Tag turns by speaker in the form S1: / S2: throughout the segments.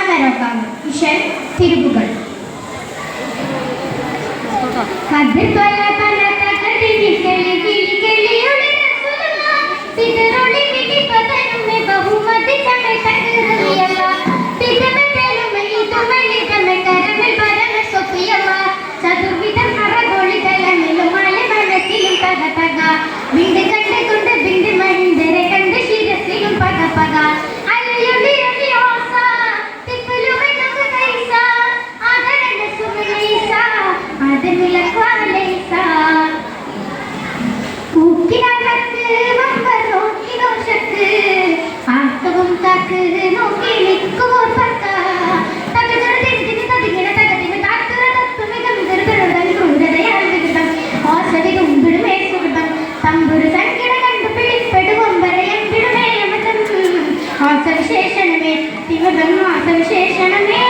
S1: സമരക്കാവ് ഇഷൻ തിരുവുകൾ കതിർവല പലതകതിനി കിളി കിളി കിളിയുടെ റസൂലുള്ളാ പിതറൊളി കിടി പതനുമേ ബഹുമതി ചമേ തകറിയല്ല പിതമതലുമേ ഇതുമലി തമേ കരമിൽ പരമ സൊഫിയല്ല ചതുർവിധം അറഗോളിതലമിലും മാലെ മനസ്സിലും തക തക ബിണ്ട് കണ്ട് കൊണ്ട് ബിണ്ട് മഹിന്ദരെ കണ്ട് ശിരസിലും പക പക അലയൊളി ഒളി ഓസ തിപ്പലുമേ നമുക്ക് കൈസ ആദരന്റെ സുമിലൈസ ആദമിലക്വാലൈസ ൂക്കിനകത്ത് വമ്പർ നോക്കി ദോഷത്ത് ആർത്തവും താക്ക് നോക്കി നിൽക്കുമോർ പക്ക തകജന തിരിഞ്ഞ് തതിങ്ങനെ തകതിന് താത്തുറ തത്വമികം ദുർബലം ക്രൂരതയാൽ വികൃതം ഓസവി തുമ്പിടുമേ സുഹൃതം തമ്പുരു സങ്കിട കണ്ടു പിടിപ്പെടും വരയമ്പിടുമേ അമൃതം ആസവിശേഷണമേ തിമതം ആസവിശേഷണമേ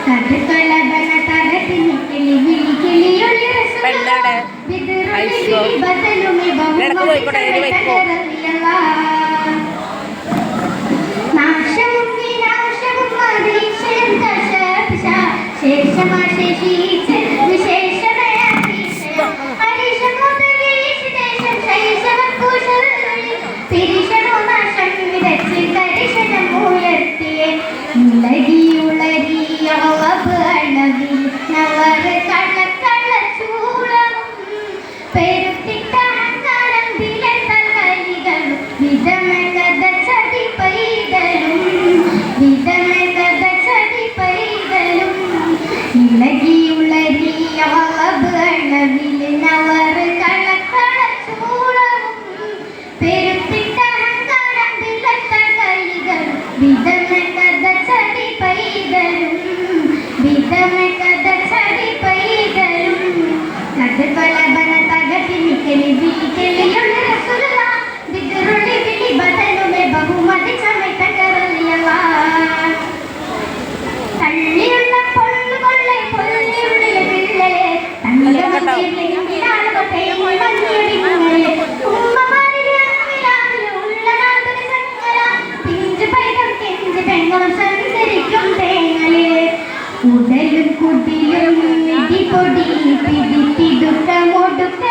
S1: കഥകളബന തരത്തിനി കിളി വിളി കിളിയൊളി റസൂലുള്ളാ ബിദുറുളി വിളി ബദലുമേ ബഹുമതി തകറിയല്ലാ നാശവും വിനാശവും മരീക്ഷയും ദശപിശ ശേഷമാശേഷിച്ച് വിശേഷമയാതീശയം അരീശമുദരീശിദേശം ശൈശവക്കുശലി പിരിശനോ നാശം വിതച്ച് കരിശനം ഉയർത്തിയെ ഉളരി ഉളരി അവബ് അളവിൽ നവർ കള്ളക്കള്ള ചൂളവും പെരുത്തിട്ട അഹങ്കാരം വിലത്തൽ കലികളും വിധമെന്നത് ചതി പൈതലും വിധമെന്നത് ചതി പൈതലും ഇളകി ഉളരി അവബ് അളവിൽ നവർ കള്ളക്കള്ള ചൂളവും പെരുത്തിട്ട അഹങ്കാരം വിലത്തൽ കലികളും വിധമെന്നത് ചതി പൈതലും വിധമെന്നത് ചതി പൈതലും കഥകളബന തകതിനി കിളി വിളി കിളിയൊളി റസൂലുള്ളാ ബിദുറുളി വിളി ബദലുമേ ബഹുമതി ചമേ തകറിയല്ലാ തള്ളിയുള്ള പൊള്ളുകൊള്ളെ പൊള്ളിയുള്ളിലെ പിള്ളലെ തള്ളിയാണ് കൊട്ടയും മഞ്ഞിയൊടിങ്ങളെ ഉമ്മമാരിലെ അമ്മിലാവിലെ ഉള്ള നാട്ടിലെ സങ്കല പിഞ്ചു പൈതം കെഞ്ചു പെങ്ങളും സഞ്ചരിക്കും തേങ്ങലെ ഉടലും കുടിലും ഇടിപൊടി പിടിപ്പിടുക്കമൊടുക്കലും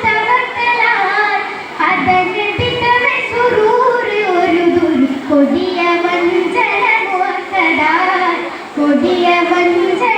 S1: തകർക്കലാൽ അതകടിതമെ സുറൂറ് ഒരു ദുരു കൊടിയ വഞ്ചന മോർക്കടാൽ കൊടിയ വഞ്ചന